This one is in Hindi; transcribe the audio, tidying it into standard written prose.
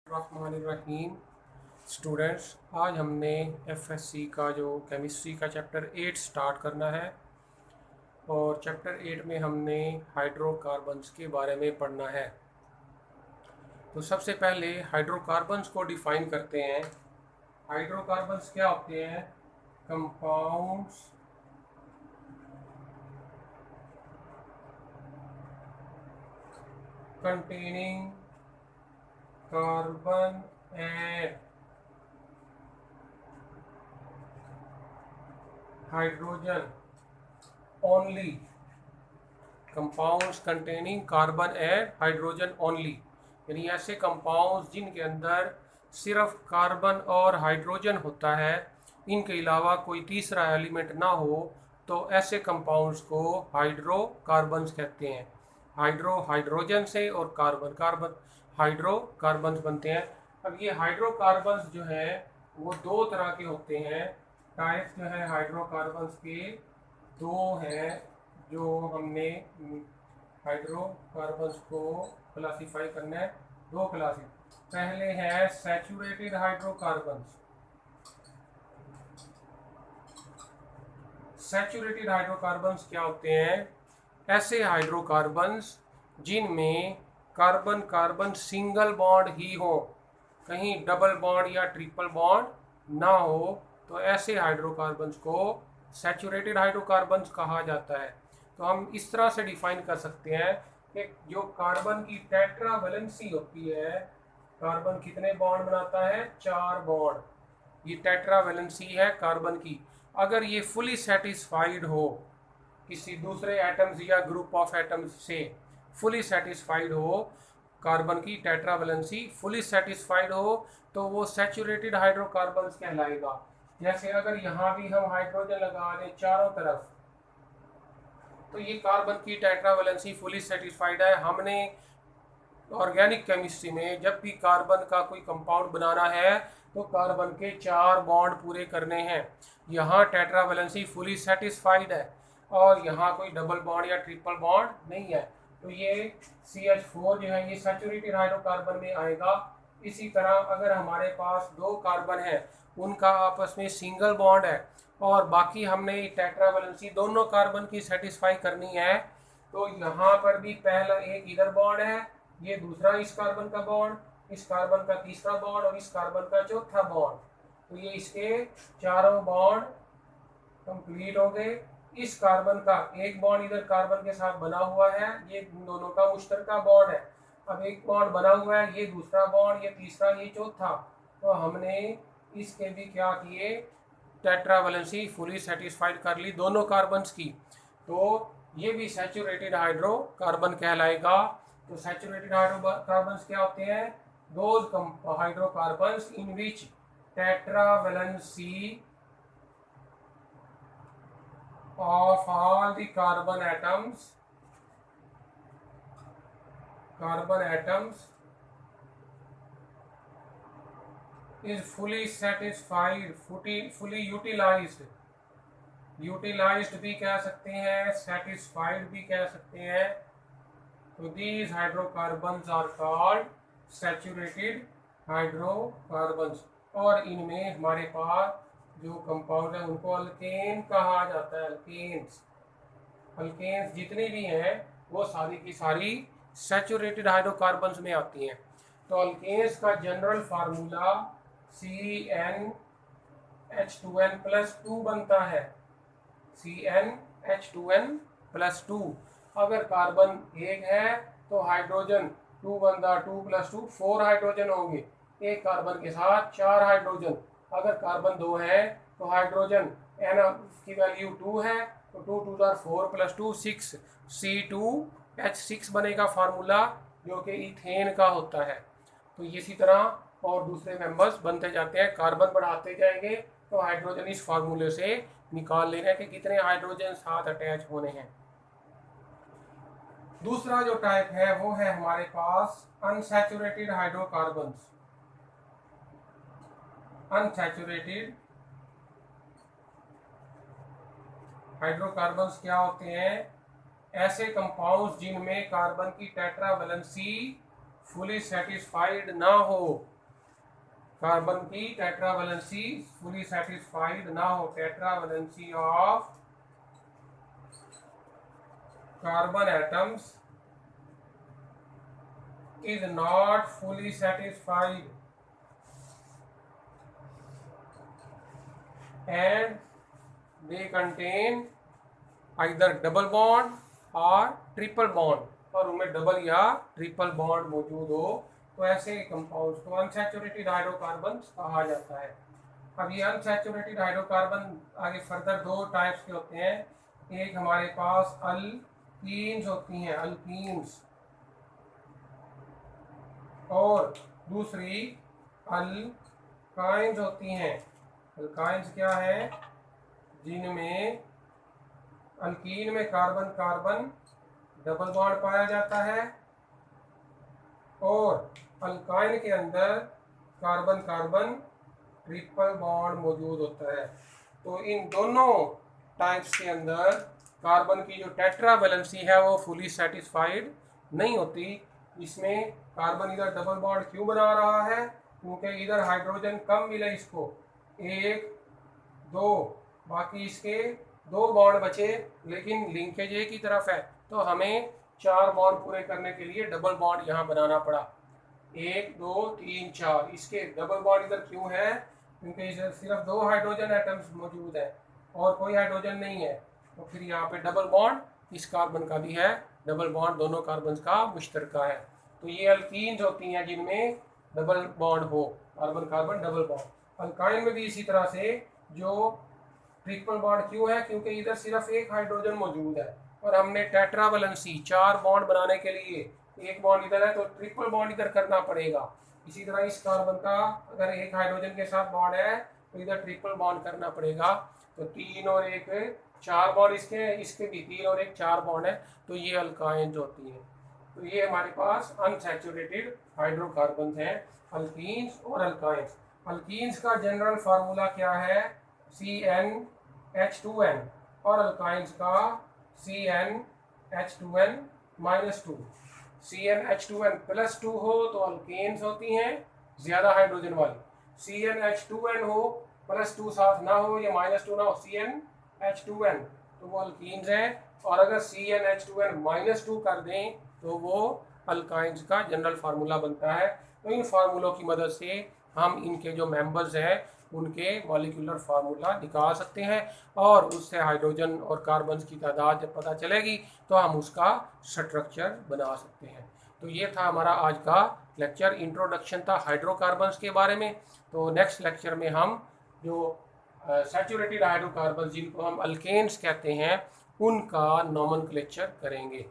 रहमानिर्रहीम। स्टूडेंट्स, आज हमने एफएससी का जो केमिस्ट्री का चैप्टर 8 स्टार्ट करना है और चैप्टर 8 में हमने हाइड्रोकार्बन्स के बारे में पढ़ना है। तो सबसे पहले हाइड्रोकार्बन्स को डिफाइन करते हैं। हाइड्रोकार्बन्स क्या होते हैं? Compounds containing carbon and hydrogen only. Compounds containing carbon and hydrogen only, यानी ऐसे कंपाउंड्स जिनके अंदर सिर्फ कार्बन और हाइड्रोजन होता है, इनके अलावा कोई तीसरा एलिमेंट ना हो, तो ऐसे कंपाउंड्स को हाइड्रोकार्बन्स कहते हैं। हाइड्रोजन से और कार्बन कार्बन हाइड्रोकार्बन्स बनते हैं। अब ये हाइड्रोकार्बन्स जो है वो दो तरह के होते हैं। टाइप जो है हाइड्रोकार्बन्स के दो हैं जो हमने हाइड्रोकार्बन्स को क्लासिफाई करना है। दो क्लासेस, पहले है सैचुरेटेड हाइड्रोकार्बन्स। सैचुरेटेड हाइड्रोकार्बन्स क्या होते हैं? ऐसे हाइड्रोकार्बन्स जिनमें कार्बन कार्बन सिंगल बॉन्ड ही हो, कहीं डबल बॉन्ड या ट्रिपल बॉन्ड ना हो, तो ऐसे हाइड्रोकार्बन्स को सैचुरेटेड हाइड्रोकार्बन्स कहा जाता है। तो हम इस तरह से डिफाइन कर सकते हैं कि जो कार्बन की टेट्रा वैलेंसी होती है, कार्बन कितने बॉन्ड बनाता है? 4 बॉन्ड। ये टेट्रा वैलेंसी है कार्बन की। अगर ये फुली सेटिस्फाइड हो, किसी दूसरे एटम्स या ग्रुप ऑफ एटम्स से फुली सेटिस्फाइड हो, कार्बन की टेट्रा वैलेंसी फुली सेटिस्फाइड हो, तो वो सैचुरेटेड हाइड्रोकार्बन्स कहलाएगा। जैसे अगर यहाँ भी हम हाइड्रोजन लगा दें चारों तरफ, तो ये कार्बन की टेट्रा वैलेंसी फुली सेटिस्फाइड है। हमने ऑर्गेनिक केमिस्ट्री में जब भी कार्बन का कोई कंपाउंड बनाना है तो कार्बन के 4 बॉन्ड पूरे करने हैं। यहाँ टेट्रा वैलेंसी फुली सेटिस्फाइड है और यहाँ कोई डबल बॉन्ड या ट्रिपल बॉन्ड नहीं है, तो ये CH4 जो है ये सैचुरेटेड हाइड्रोकार्बन में आएगा। इसी तरह अगर हमारे पास 2 कार्बन है, उनका आपस में सिंगल बॉन्ड है और बाकी हमने टेट्रा वैलेंसी दोनों कार्बन की सेटिस्फाई करनी है, तो यहाँ पर भी पहला एक इधर बॉन्ड है, ये दूसरा इस कार्बन का बॉन्ड, इस कार्बन का तीसरा बॉन्ड और इस कार्बन का चौथा बॉन्ड। तो ये इसके चारों बॉन्ड कंप्लीट हो गए। इस कार्बन का एक बॉन्ड इधर कार्बन के साथ बना हुआ है, ये दोनों का मुश्तरका बॉन्ड है। अब एक बॉन्ड बना हुआ है, ये दूसरा बॉन्ड, ये तीसरा, ये चौथा। तो हमने इसके भी क्या किए? टेट्रा वैलेंसी फुली सेटिस्फाइड कर ली दोनों कार्बन्स की, तो ये भी सैचुरेटेड हाइड्रोकार्बन कहलाएगा। तो सैचुरेटेड हाइड्रोकार्बन्स क्या होते हैं? Those hydrocarbons in which tetra valency of all the carbon atoms is fully satisfied, fully utilized भी कह सकते हैं, satisfied भी कह सकते हैं। तो these hydrocarbons are called saturated hydrocarbons। और इनमें हमारे पास जो कंपाउंड है उनको अल्केन कहा जाता है। अल्केन्स जितनी भी हैं वो सारी की सारी सैचुरेटेड हाइड्रोकार्बन्स में आती हैं। तो अल्केन्स का जनरल फार्मूला CnH2n+2 बनता है। CnH2n+2। अगर कार्बन एक है तो हाइड्रोजन 2 बनता, 2+2 4 हाइड्रोजन होंगे। एक कार्बन के साथ 4 हाइड्रोजन। अगर कार्बन 2 है तो हाइड्रोजन n की वैल्यू 2 है, तो 2 2 4+2 6, C2H6 बनेगा फार्मूला, जो कि इथेन का होता है। तो इसी तरह और दूसरे मेंबर्स बनते जाते हैं, कार्बन बढ़ाते जाएंगे तो हाइड्रोजन इस फार्मूले से निकाल लेना है कि कितने हाइड्रोजन साथ अटैच होने हैं। दूसरा जो टाइप है वो है हमारे पास अनसैचुरेटेड हाइड्रोकार्बन्स। अनसैचुरेटेड हाइड्रोकार्बन्स क्या होते हैं? ऐसे कंपाउंड्स जिनमें कार्बन की टेट्रा वैलेंसी फुली सेटिस्फाइड ना हो, कार्बन की टेट्रावेलेंसी फुली सेटिस्फाइड ना हो, tetravalency of carbon atoms is not fully satisfied and they contain either double bond और ट्रिपल बॉन्ड, और उनमें डबल या ट्रिपल बॉन्ड मौजूद हो, तो ऐसे कंपाउंड्स को अनसैचुरेटेड हाइड्रोकार्बन्स कहा जाता है। अब ये अनसैचुरेटेड हाइड्रोकार्बन आगे फर्दर दो टाइप्स के होते हैं। एक हमारे पास अल्कीन्स होती हैं, अल्कीन्स, और दूसरी अल्काइंस होती हैं। अल्काइंस क्या है? जिनमें अल्कीन में कार्बन कार्बन डबल बॉन्ड पाया जाता है और अल्काइन के अंदर कार्बन कार्बन ट्रिपल बॉन्ड मौजूद होता है। तो इन दोनों टाइप्स के अंदर कार्बन की जो टेट्रावेलेंसी है वो फुली सेटिस्फाइड नहीं होती। इसमें कार्बन इधर डबल बॉन्ड क्यों बना रहा है? क्योंकि इधर हाइड्रोजन कम मिले इसको, एक दो, बाकी इसके दो बॉन्ड बचे, लेकिन लिंकेज एक ही तरफ है, तो हमें चार बॉन्ड पूरे करने के लिए डबल बॉन्ड यहाँ बनाना पड़ा। एक दो तीन चार, इसके डबल बॉन्ड इधर क्यों है? क्योंकि इधर सिर्फ दो हाइड्रोजन एटम्स मौजूद है और कोई हाइड्रोजन नहीं है, तो फिर यहाँ पे डबल बॉन्ड इस कार्बन का भी है, डबल बॉन्ड दोनों कार्बन का मुश्तरका है। तो ये अल्कीन्स होती हैं जिनमें डबल बॉन्ड हो, carbon carbon double bond. Alkyne में भी इसी तरह से जो ट्रिपल बॉन्ड क्यों है? क्योंकि इधर सिर्फ एक हाइड्रोजन मौजूद है और हमने टेट्रावेलेंसी चार बॉन्ड बनाने के लिए एक बॉन्ड इधर है तो ट्रिपल बॉन्ड इधर करना पड़ेगा। इसी तरह इस कार्बन का अगर एक हाइड्रोजन के साथ बॉन्ड है तो इधर ट्रिपल बॉन्ड करना पड़ेगा। तो तीन और एक चार बॉन्ड, इसके भी तीन और एक चार बॉन्ड है, तो ये अल्काइंस होती हैं। तो ये हमारे पास अनसैचुरेटेड हाइड्रोकार्बन हैं, अल्कीन्स और अल्काइंस। अल्कीन्स का जनरल फार्मूला क्या है? CnH2n, और अल्काइंस का CnH2n-2। CnH2n+2 हो तो अल्केन्स होती हैं ज्यादा हाइड्रोजन वाली, CnH2n हो +2 साथ ना हो या -2 ना हो, CnH2n, तो वो अल्कीन्स हैं। और अगर CnH2n-2 कर दें तो वो अल्काइंस का जनरल फार्मूला बनता है। तो इन फार्मूलों की मदद से हम इनके जो मेंबर्स हैं उनके मॉलिक्यूलर फार्मूला निकाल सकते हैं और उससे हाइड्रोजन और कार्बन की तादाद जब पता चलेगी तो हम उसका स्ट्रक्चर बना सकते हैं। तो ये था हमारा आज का लेक्चर, इंट्रोडक्शन था हाइड्रोकार्बन्स के बारे में। तो नेक्स्ट लेक्चर में हम जो सैचुरेटेड हाइड्रोकार्बन्स जिनको हम अल्केन्स कहते हैं उनका नोमेनक्लेचर करेंगे।